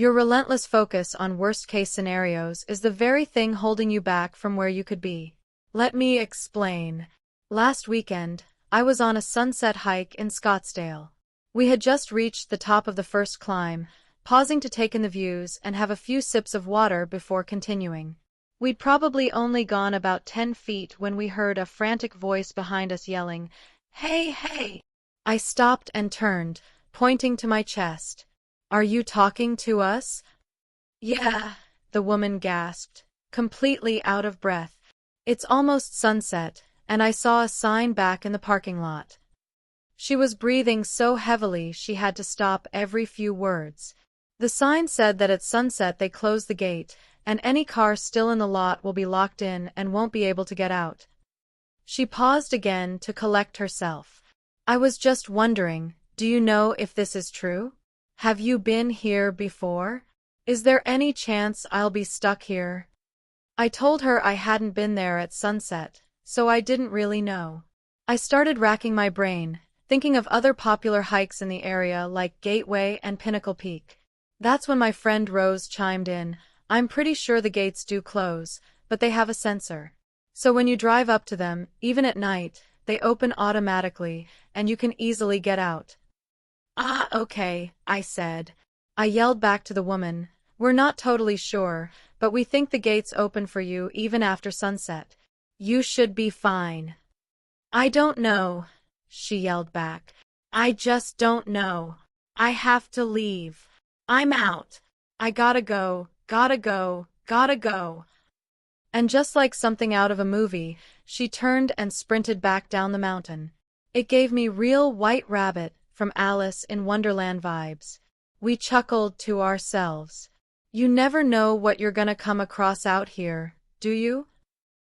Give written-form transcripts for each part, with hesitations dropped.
Your relentless focus on worst-case scenarios is the very thing holding you back from where you could be. Let me explain. Last weekend, I was on a sunset hike in Scottsdale. We had just reached the top of the first climb, pausing to take in the views and have a few sips of water before continuing. We'd probably only gone about 10 feet when we heard a frantic voice behind us yelling, "Hey, hey!" I stopped and turned, pointing to my chest. "Are you talking to us?" "Yeah," the woman gasped, completely out of breath. "It's almost sunset, and I saw a sign back in the parking lot." She was breathing so heavily she had to stop every few words. The sign said that at sunset they close the gate, and any car still in the lot will be locked in and won't be able to get out. She paused again to collect herself. "I was just wondering, do you know if this is true? Have you been here before? Is there any chance I'll be stuck here?" I told her I hadn't been there at sunset, so I didn't really know. I started racking my brain, thinking of other popular hikes in the area like Gateway and Pinnacle Peak. That's when my friend Rose chimed in. "I'm pretty sure the gates do close, but they have a sensor. So when you drive up to them, even at night, they open automatically, and you can easily get out." "Ah, okay," I said. I yelled back to the woman, "We're not totally sure, but we think the gates open for you even after sunset. You should be fine." "I don't know," she yelled back. "I just don't know. I have to leave. I'm out. I gotta go, gotta go, gotta go." And just like something out of a movie, she turned and sprinted back down the mountain. It gave me real White Rabbit from Alice in Wonderland vibes. We chuckled to ourselves. You never know what you're gonna come across out here, do you?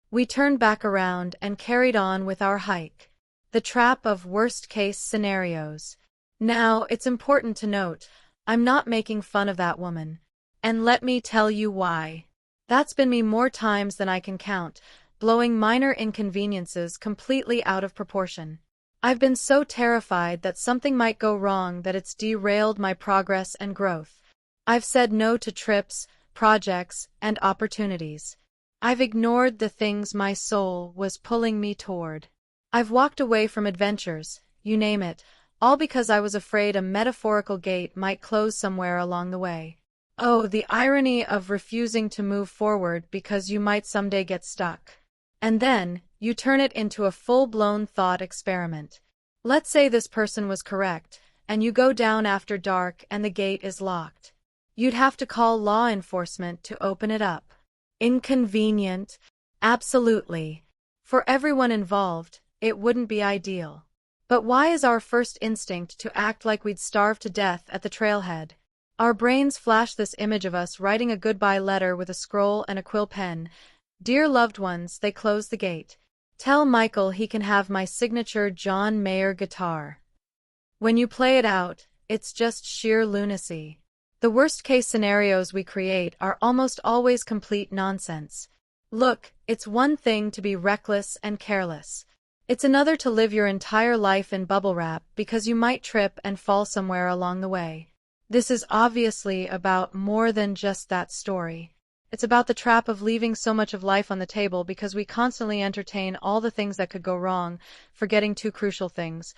We turned back around and carried on with our hike. The trap of worst-case scenarios. Now, it's important to note, I'm not making fun of that woman. And let me tell you why. That's been me more times than I can count, blowing minor inconveniences completely out of proportion. I've been so terrified that something might go wrong that it's derailed my progress and growth. I've said no to trips, projects, and opportunities. I've ignored the things my soul was pulling me toward. I've walked away from adventures, you name it, all because I was afraid a metaphorical gate might close somewhere along the way. Oh, the irony of refusing to move forward because you might someday get stuck. And then, you turn it into a full-blown thought experiment. Let's say this person was correct, and you go down after dark and the gate is locked. You'd have to call law enforcement to open it up. Inconvenient? Absolutely. For everyone involved, it wouldn't be ideal. But why is our first instinct to act like we'd starve to death at the trailhead? Our brains flash this image of us writing a goodbye letter with a scroll and a quill pen. "Dear loved ones," they close the gate. "Tell Michael he can have my signature John Mayer guitar." When you play it out, it's just sheer lunacy. The worst-case scenarios we create are almost always complete nonsense. Look, it's one thing to be reckless and careless. It's another to live your entire life in bubble wrap because you might trip and fall somewhere along the way. This is obviously about more than just that story. It's about the trap of leaving so much of life on the table because we constantly entertain all the things that could go wrong, forgetting two crucial things.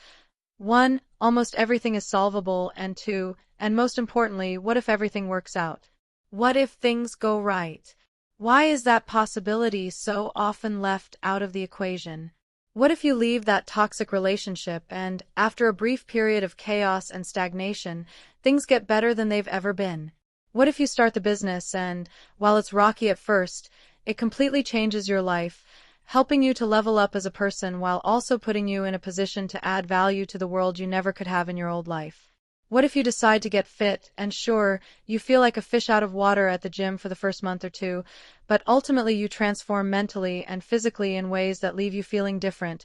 1, almost everything is solvable, and 2, and most importantly, what if everything works out? What if things go right? Why is that possibility so often left out of the equation? What if you leave that toxic relationship and, after a brief period of chaos and stagnation, things get better than they've ever been? What if you start the business and, while it's rocky at first, it completely changes your life, helping you to level up as a person while also putting you in a position to add value to the world you never could have in your old life? What if you decide to get fit, and sure, you feel like a fish out of water at the gym for the first month or two, but ultimately you transform mentally and physically in ways that leave you feeling different,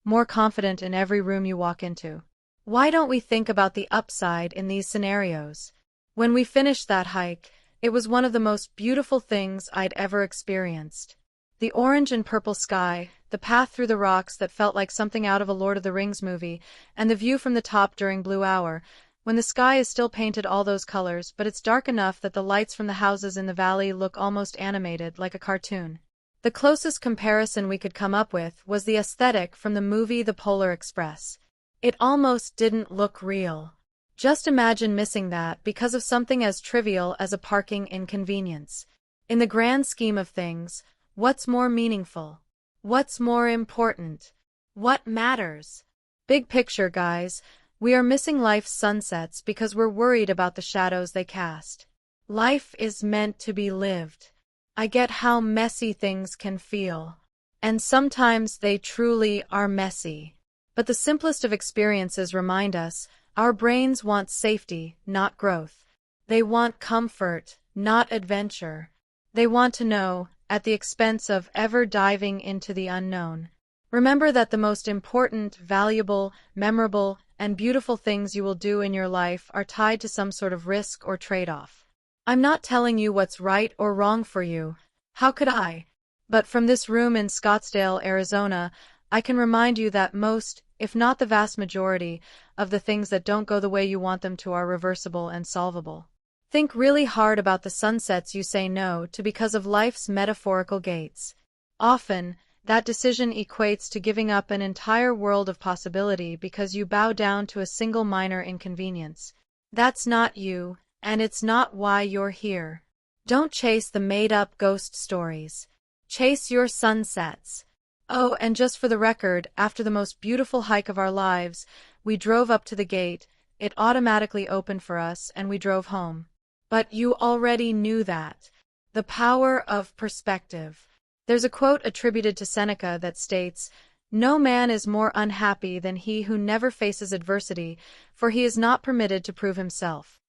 more confident in every room you walk into? Why don't we think about the upside in these scenarios? When we finished that hike, it was one of the most beautiful things I'd ever experienced. The orange and purple sky, the path through the rocks that felt like something out of a Lord of the Rings movie, and the view from the top during Blue Hour. when the sky is still painted all those colors, but it's dark enough that the lights from the houses in the valley look almost animated, like a cartoon. The closest comparison we could come up with was the aesthetic from the movie The Polar Express. It almost didn't look real. Just imagine missing that because of something as trivial as a parking inconvenience. In the grand scheme of things, what's more meaningful? What's more important? What matters? Big picture, guys. We are missing life's sunsets because we're worried about the shadows they cast. Life is meant to be lived. I get how messy things can feel. And sometimes they truly are messy. But the simplest of experiences remind us, our brains want safety, not growth. They want comfort, not adventure. They want to know, at the expense of ever diving into the unknown. Remember that the most important, valuable, memorable, and beautiful things you will do in your life are tied to some sort of risk or trade-off. I'm not telling you what's right or wrong for you. How could I? But from this room in Scottsdale, Arizona, I can remind you that most, if not the vast majority, of the things that don't go the way you want them to are reversible and solvable. Think really hard about the sunsets you say no to because of life's metaphorical gates. Often, that decision equates to giving up an entire world of possibility because you bow down to a single minor inconvenience. That's not you, and it's not why you're here. Don't chase the made-up ghost stories. Chase your sunsets. Oh, and just for the record, after the most beautiful hike of our lives, we drove up to the gate, it automatically opened for us, and we drove home. But you already knew that. The power of perspective. There's a quote attributed to Seneca that states, "No man is more unhappy than he who never faces adversity, for he is not permitted to prove himself."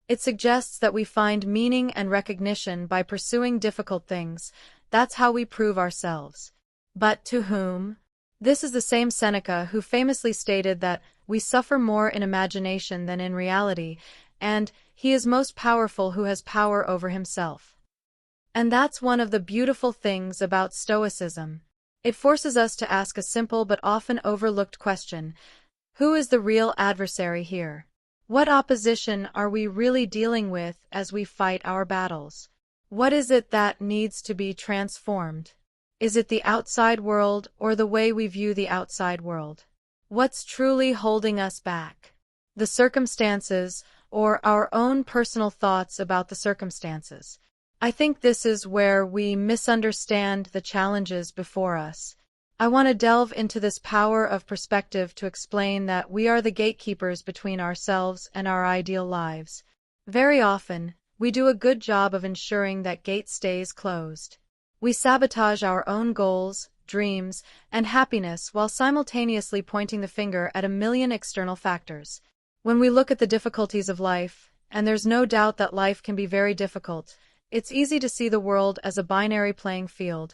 It suggests that we find meaning and recognition by pursuing difficult things. That's how we prove ourselves. But to whom? This is the same Seneca who famously stated that we suffer more in imagination than in reality, and he is most powerful who has power over himself. And that's one of the beautiful things about Stoicism. It forces us to ask a simple but often overlooked question: who is the real adversary here? What opposition are we really dealing with as we fight our battles? What is it that needs to be transformed? Is it the outside world or the way we view the outside world? What's truly holding us back? The circumstances or our own personal thoughts about the circumstances? I think this is where we misunderstand the challenges before us. I want to delve into this power of perspective to explain that we are the gatekeepers between ourselves and our ideal lives. Very often, we do a good job of ensuring that gate stays closed. We sabotage our own goals, dreams, and happiness while simultaneously pointing the finger at a million external factors. When we look at the difficulties of life, and there's no doubt that life can be very difficult, it's easy to see the world as a binary playing field,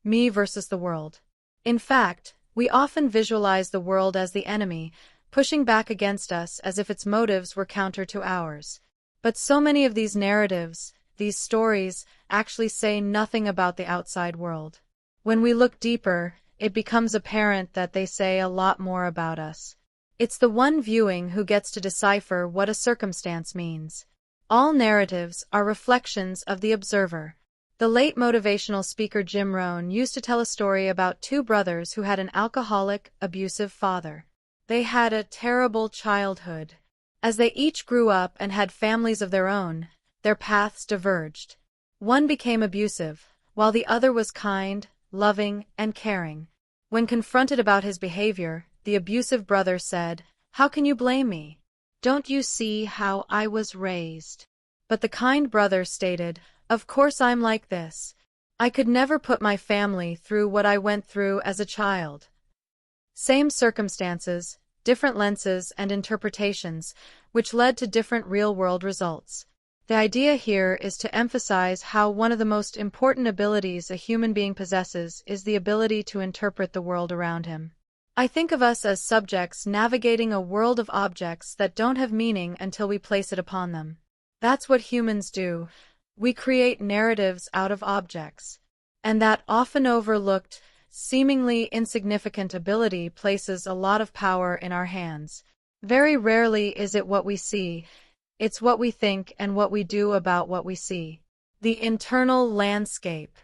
me versus the world. In fact, we often visualize the world as the enemy, pushing back against us as if its motives were counter to ours. But so many of these narratives, these stories, actually say nothing about the outside world. When we look deeper, it becomes apparent that they say a lot more about us. It's the one viewing who gets to decipher what a circumstance means. All narratives are reflections of the observer. The late motivational speaker Jim Rohn used to tell a story about two brothers who had an alcoholic, abusive father. They had a terrible childhood. As they each grew up and had families of their own, their paths diverged. One became abusive, while the other was kind, loving, and caring. When confronted about his behavior, the abusive brother said, "How can you blame me? Don't you see how I was raised?" But the kind brother stated, "Of course I'm like this. I could never put my family through what I went through as a child." Same circumstances, different lenses and interpretations, which led to different real-world results. The idea here is to emphasize how one of the most important abilities a human being possesses is the ability to interpret the world around him. I think of us as subjects navigating a world of objects that don't have meaning until we place it upon them. That's what humans do. We create narratives out of objects. And that often overlooked, seemingly insignificant ability places a lot of power in our hands. Very rarely is it what we see, it's what we think and what we do about what we see. The internal landscape.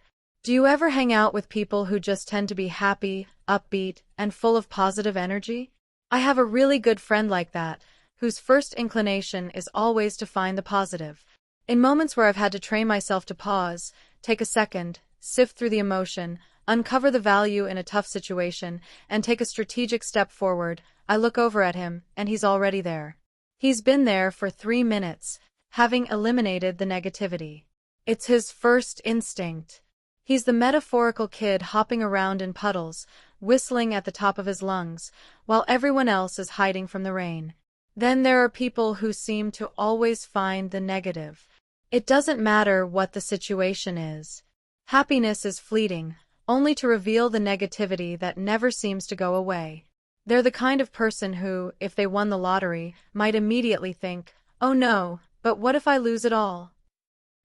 Do you ever hang out with people who just tend to be happy, upbeat, and full of positive energy? I have a really good friend like that, whose first inclination is always to find the positive. In moments where I've had to train myself to pause, take a second, sift through the emotion, uncover the value in a tough situation, and take a strategic step forward, I look over at him, and he's already there. He's been there for 3 minutes, having eliminated the negativity. It's his first instinct. He's the metaphorical kid hopping around in puddles, whistling at the top of his lungs, while everyone else is hiding from the rain. Then there are people who seem to always find the negative. It doesn't matter what the situation is. Happiness is fleeting, only to reveal the negativity that never seems to go away. They're the kind of person who, if they won the lottery, might immediately think, "Oh no, but what if I lose it all?"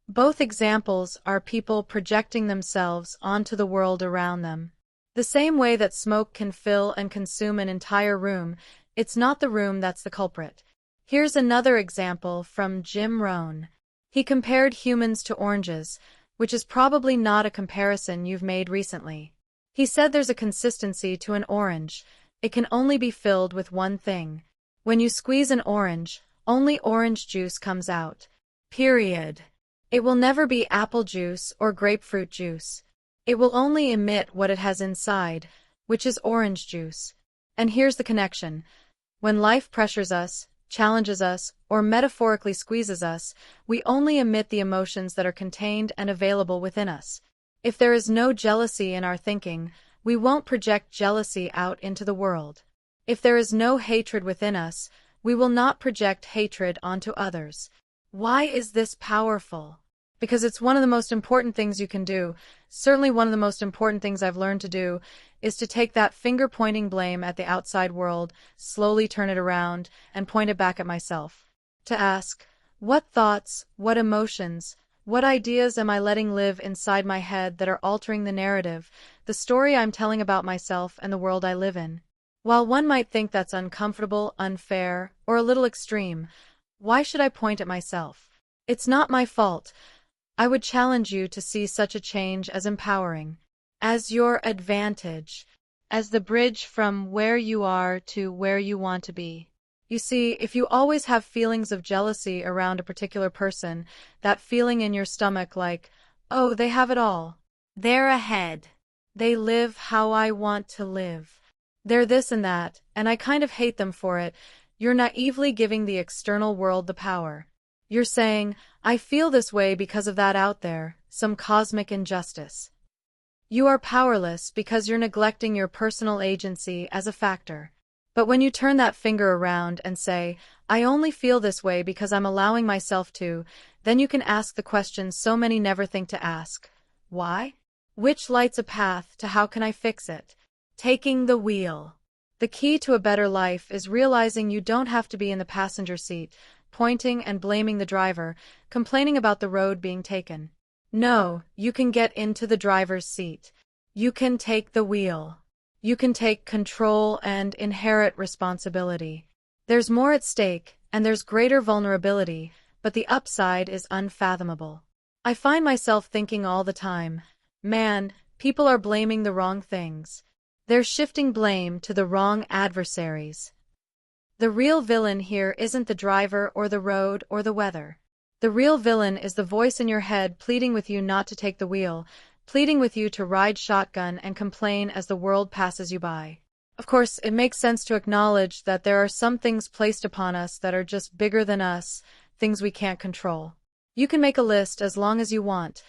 Both examples are people projecting themselves onto the world around them. The same way that smoke can fill and consume an entire room, it's not the room that's the culprit. Here's another example from Jim Rohn. He compared humans to oranges, which is probably not a comparison you've made recently. He said there's a consistency to an orange. It can only be filled with one thing. When you squeeze an orange, only orange juice comes out. Period. It will never be apple juice or grapefruit juice. It will only emit what it has inside, which is orange juice. And here's the connection. When life pressures us, challenges us, or metaphorically squeezes us, we only emit the emotions that are contained and available within us. If there is no jealousy in our thinking, we won't project jealousy out into the world. If there is no hatred within us, we will not project hatred onto others. Why is this powerful? Because it's one of the most important things you can do. Certainly one of the most important things I've learned to do is to take that finger-pointing blame at the outside world, slowly turn it around, and point it back at myself. To ask, what thoughts, what emotions, what ideas am I letting live inside my head that are altering the narrative, the story I'm telling about myself and the world I live in? While one might think that's uncomfortable, unfair, or a little extreme, why should I point at myself? It's not my fault. I would challenge you to see such a change as empowering, as your advantage, as the bridge from where you are to where you want to be. You see, if you always have feelings of jealousy around a particular person, that feeling in your stomach like, oh, they have it all. They're ahead. They live how I want to live. They're this and that, and I kind of hate them for it. You're naively giving the external world the power. You're saying, I feel this way because of that out there, some cosmic injustice. You are powerless because you're neglecting your personal agency as a factor. But when you turn that finger around and say, I only feel this way because I'm allowing myself to, then you can ask the question so many never think to ask. Why? Which lights a path to how can I fix it? Taking the wheel. The key to a better life is realizing you don't have to be in the passenger seat, pointing and blaming the driver, complaining about the road being taken. No, you can get into the driver's seat. You can take the wheel. You can take control and inherit responsibility. There's more at stake, and there's greater vulnerability, but the upside is unfathomable. I find myself thinking all the time, man, people are blaming the wrong things. They're shifting blame to the wrong adversaries. The real villain here isn't the driver or the road or the weather. The real villain is the voice in your head pleading with you not to take the wheel, pleading with you to ride shotgun and complain as the world passes you by. Of course, it makes sense to acknowledge that there are some things placed upon us that are just bigger than us, things we can't control. You can make a list as long as you want.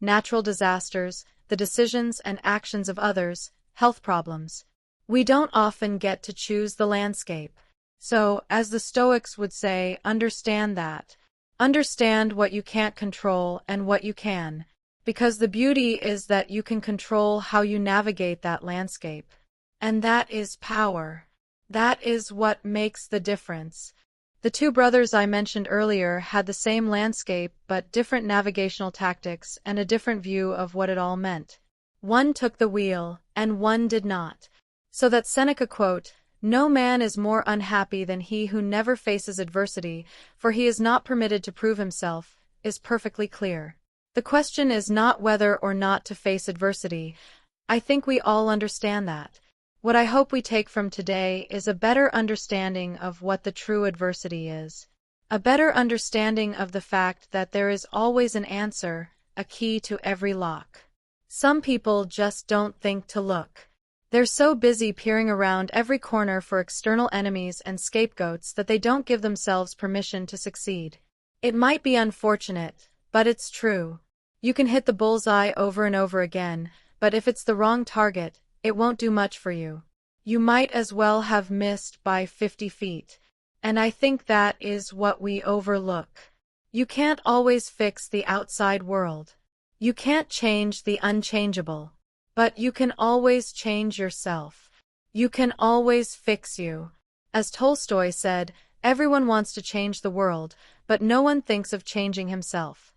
Natural disasters, the decisions and actions of others, health problems. We don't often get to choose the landscape. So, as the Stoics would say, understand that. Understand what you can't control and what you can. Because the beauty is that you can control how you navigate that landscape. And that is power. That is what makes the difference. The two brothers I mentioned earlier had the same landscape but different navigational tactics and a different view of what it all meant. One took the wheel, and one did not. So that Seneca quote, No man is more unhappy than he who never faces adversity, for he is not permitted to prove himself, is perfectly clear. The question is not whether or not to face adversity. I think we all understand that. What I hope we take from today is a better understanding of what the true adversity is. A better understanding of the fact that there is always an answer, a key to every lock. Some people just don't think to look. They're so busy peering around every corner for external enemies and scapegoats that they don't give themselves permission to succeed. It might be unfortunate, but it's true. You can hit the bullseye over and over again, but if it's the wrong target, it won't do much for you. You might as well have missed by 50 feet. And I think that is what we overlook. You can't always fix the outside world. You can't change the unchangeable. But you can always change yourself. You can always fix you. As Tolstoy said, everyone wants to change the world, but no one thinks of changing himself.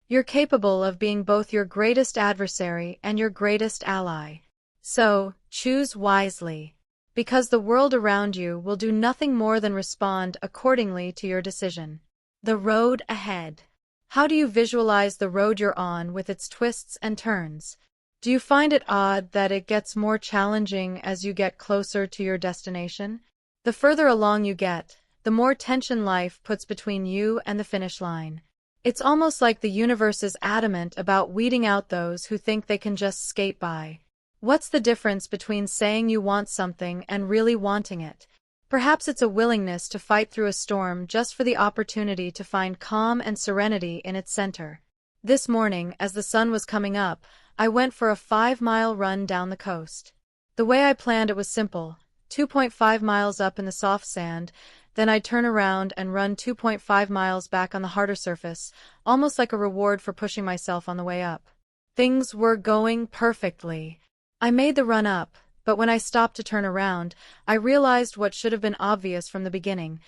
You're capable of being both your greatest adversary and your greatest ally. So, choose wisely. Because the world around you will do nothing more than respond accordingly to your decision. The road ahead. How do you visualize the road you're on with its twists and turns? Do you find it odd that it gets more challenging as you get closer to your destination? The further along you get, the more tension life puts between you and the finish line. It's almost like the universe is adamant about weeding out those who think they can just skate by. What's the difference between saying you want something and really wanting it? Perhaps it's a willingness to fight through a storm just for the opportunity to find calm and serenity in its center. This morning, as the sun was coming up, I went for a 5-mile run down the coast. The way I planned it was simple: 2.5 miles up in the soft sand, then I'd turn around and run 2.5 miles back on the harder surface, almost like a reward for pushing myself on the way up. Things were going perfectly. I made the run up, but when I stopped to turn around, I realized what should have been obvious from the beginning.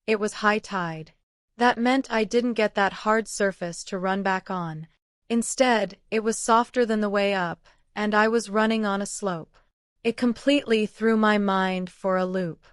It was high tide. That meant I didn't get that hard surface to run back on. Instead, it was softer than the way up, and I was running on a slope. It completely threw my mind for a loop.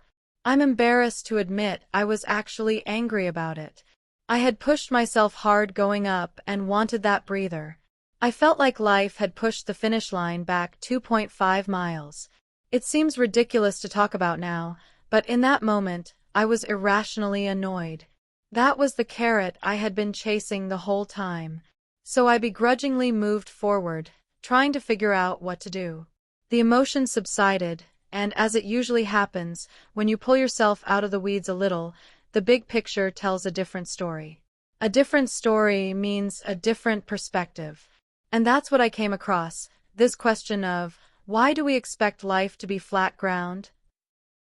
I'm embarrassed to admit I was actually angry about it. I had pushed myself hard going up and wanted that breather. I felt like life had pushed the finish line back 2.5 miles. It seems ridiculous to talk about now, but in that moment, I was irrationally annoyed. That was the carrot I had been chasing the whole time. So I begrudgingly moved forward, trying to figure out what to do. The emotion subsided, and as it usually happens, when you pull yourself out of the weeds a little, the big picture tells a different story. A different story means a different perspective. And that's what I came across, this question of, why do we expect life to be flat ground?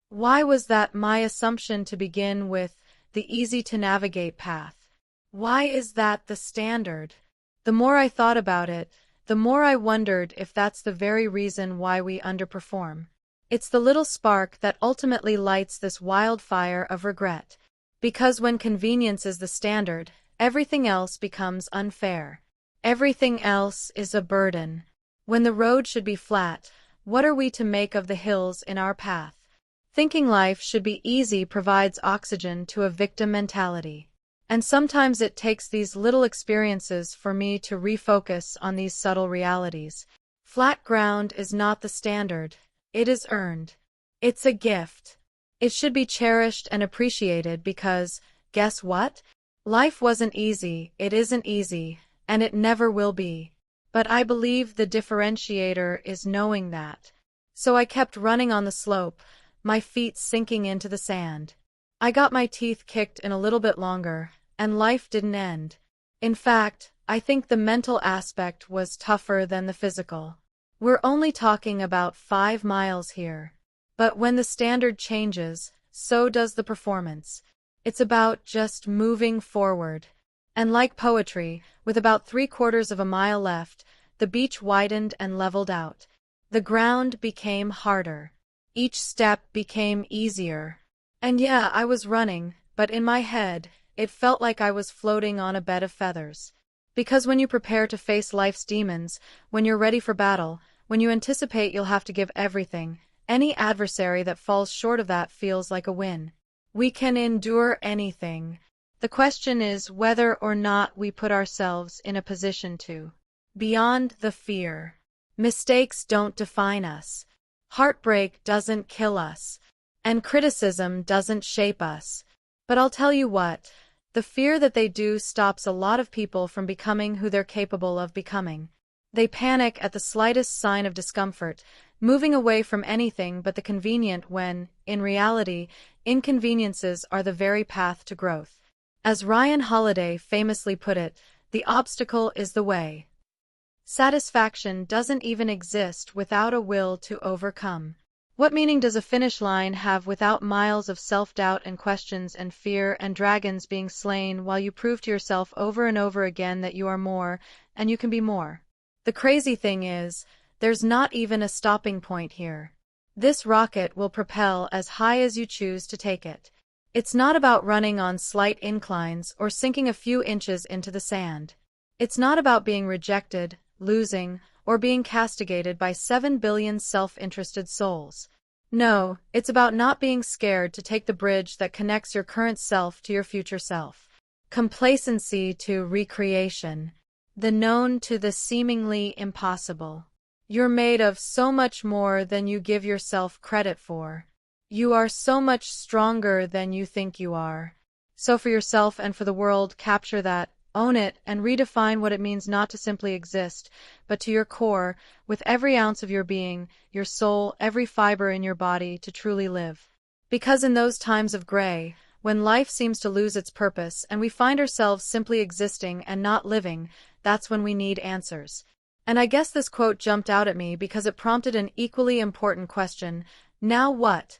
Why was that my assumption to begin with the easy-to-navigate path? Why is that the standard? The more I thought about it, the more I wondered if that's the very reason why we underperform. It's the little spark that ultimately lights this wildfire of regret. Because when convenience is the standard, everything else becomes unfair. Everything else is a burden. When the road should be flat, what are we to make of the hills in our path? Thinking life should be easy provides oxygen to a victim mentality. And sometimes it takes these little experiences for me to refocus on these subtle realities. Flat ground is not the standard. It is earned. It's a gift. It should be cherished and appreciated because, guess what? Life wasn't easy, it isn't easy, and it never will be. But I believe the differentiator is knowing that. So I kept running on the slope, my feet sinking into the sand. I got my teeth kicked in a little bit longer, and life didn't end. In fact, I think the mental aspect was tougher than the physical. We're only talking about 5 miles here. But when the standard changes, so does the performance. It's about just moving forward. And like poetry, with about 3/4 of a mile left, the beach widened and leveled out. The ground became harder. Each step became easier. And yeah, I was running, but in my head, it felt like I was floating on a bed of feathers. Because when you prepare to face life's demons, when you're ready for battle, when you anticipate you'll have to give everything, Any adversary that falls short of that feels like a win. We can endure anything. The question is whether or not we put ourselves in a position to. Beyond the fear. Mistakes don't define us. Heartbreak doesn't kill us. And criticism doesn't shape us. But I'll tell you what, the fear that they do stops a lot of people from becoming who they're capable of becoming. They panic at the slightest sign of discomfort, moving away from anything but the convenient when, in reality, inconveniences are the very path to growth. As Ryan Holiday famously put it, the obstacle is the way. Satisfaction doesn't even exist without a will to overcome. What meaning does a finish line have without miles of self-doubt and questions and fear and dragons being slain while you prove to yourself over and over again that you are more, and you can be more? The crazy thing is, there's not even a stopping point here. This rocket will propel as high as you choose to take it. It's not about running on slight inclines or sinking a few inches into the sand. It's not about being rejected, losing, or being castigated by 7 billion self-interested souls. No, it's about not being scared to take the bridge that connects your current self to your future self. Complacency to recreation. The known to the seemingly impossible. You're made of so much more than you give yourself credit for. You are so much stronger than you think you are. So for yourself and for the world, capture that, own it, and redefine what it means not to simply exist, but to your core, with every ounce of your being, your soul, every fiber in your body, to truly live. Because in those times of gray, when life seems to lose its purpose and we find ourselves simply existing and not living, that's when we need answers. And I guess this quote jumped out at me because it prompted an equally important question: now what?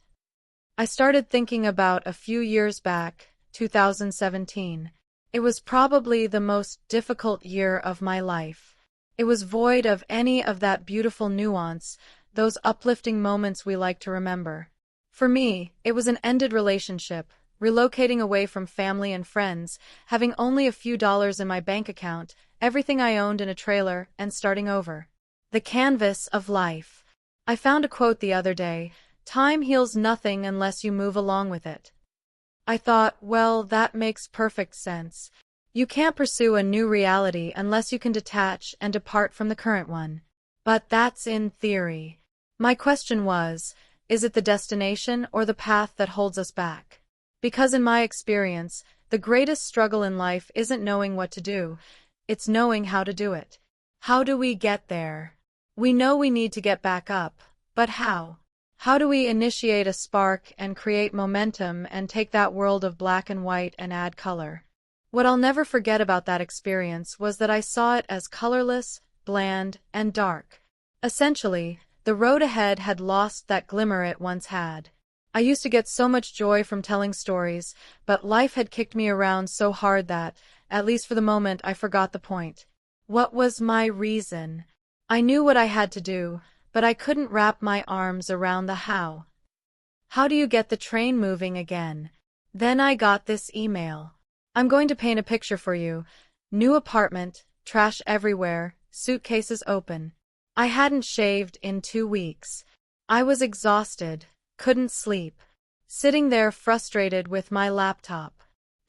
I started thinking about a few years back, 2017. It was probably the most difficult year of my life. It was void of any of that beautiful nuance, those uplifting moments we like to remember. For me, it was an ended relationship, relocating away from family and friends, having only a few dollars in my bank account, everything I owned in a trailer, and starting over. The canvas of life. I found a quote the other day: "Time heals nothing unless you move along with it." I thought, well, that makes perfect sense. You can't pursue a new reality unless you can detach and depart from the current one. But that's in theory. My question was, is it the destination or the path that holds us back? Because in my experience, the greatest struggle in life isn't knowing what to do, it's knowing how to do it. How do we get there? We know we need to get back up, but how? How do we initiate a spark and create momentum and take that world of black and white and add color? What I'll never forget about that experience was that I saw it as colorless, bland, and dark. Essentially, the road ahead had lost that glimmer it once had. I used to get so much joy from telling stories, but life had kicked me around so hard that, at least for the moment, I forgot the point. What was my reason? I knew what I had to do, but I couldn't wrap my arms around the how. How do you get the train moving again? Then I got this email. I'm going to paint a picture for you. New apartment, trash everywhere, suitcases open. I hadn't shaved in 2 weeks. I was exhausted, couldn't sleep. Sitting there frustrated with my laptop.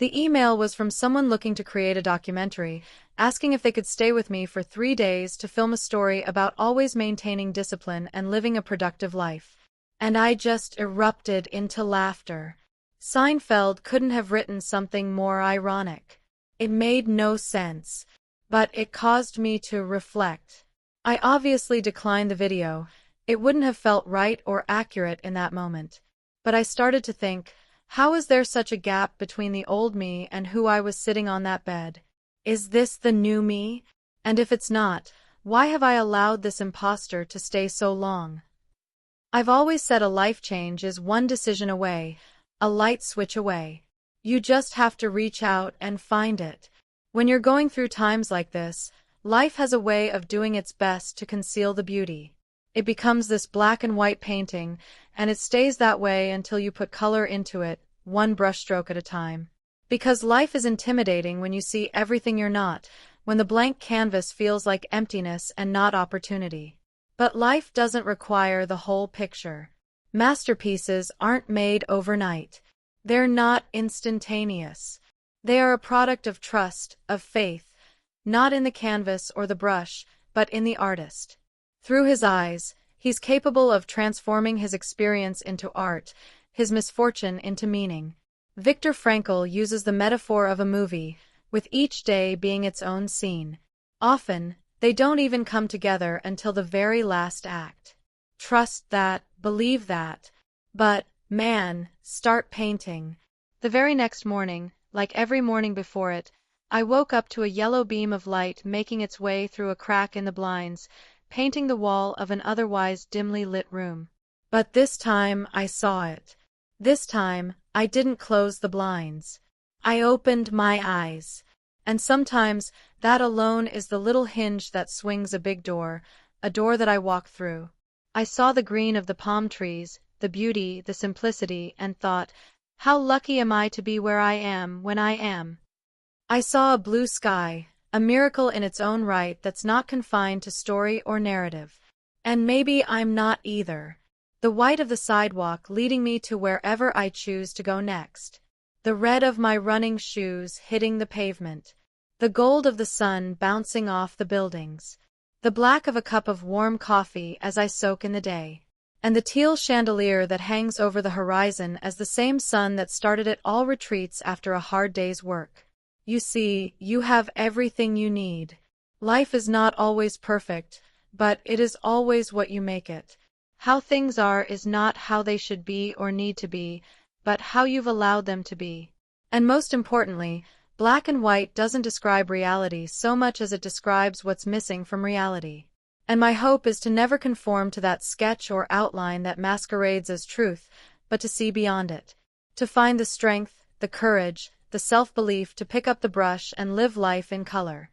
The email was from someone looking to create a documentary, asking if they could stay with me for 3 days to film a story about always maintaining discipline and living a productive life. And I just erupted into laughter. Seinfeld couldn't have written something more ironic. It made no sense, but it caused me to reflect. I obviously declined the video. It wouldn't have felt right or accurate in that moment. But I started to think, how is there such a gap between the old me and who I was sitting on that bed? Is this the new me? And if it's not, why have I allowed this imposter to stay so long? I've always said a life change is one decision away, a light switch away. You just have to reach out and find it. When you're going through times like this, life has a way of doing its best to conceal the beauty. It becomes this black and white painting, and it stays that way until you put color into it, one brushstroke at a time. Because life is intimidating when you see everything you're not, when the blank canvas feels like emptiness and not opportunity. But life doesn't require the whole picture. Masterpieces aren't made overnight. They're not instantaneous. They are a product of trust, of faith, not in the canvas or the brush, but in the artist. Through his eyes, he's capable of transforming his experience into art, his misfortune into meaning. Viktor Frankl uses the metaphor of a movie, with each day being its own scene. Often, they don't even come together until the very last act. Trust that, believe that. But, man, start painting. The very next morning, like every morning before it, I woke up to a yellow beam of light making its way through a crack in the blinds, painting the wall of an otherwise dimly lit room. But this time I saw it. This time, I didn't close the blinds. I opened my eyes. And sometimes, that alone is the little hinge that swings a big door, a door that I walk through. I saw the green of the palm trees, the beauty, the simplicity, and thought, how lucky am I to be where I am when I am. I saw a blue sky, a miracle in its own right that's not confined to story or narrative. And maybe I'm not either. The white of the sidewalk leading me to wherever I choose to go next. The red of my running shoes hitting the pavement. The gold of the sun bouncing off the buildings. The black of a cup of warm coffee as I soak in the day. And the teal chandelier that hangs over the horizon as the same sun that started it all retreats after a hard day's work. You see, you have everything you need. Life is not always perfect, but it is always what you make it. How things are is not how they should be or need to be, but how you've allowed them to be. And most importantly, black and white doesn't describe reality so much as it describes what's missing from reality. And my hope is to never conform to that sketch or outline that masquerades as truth, but to see beyond it. To find the strength, the courage, the self-belief to pick up the brush and live life in color.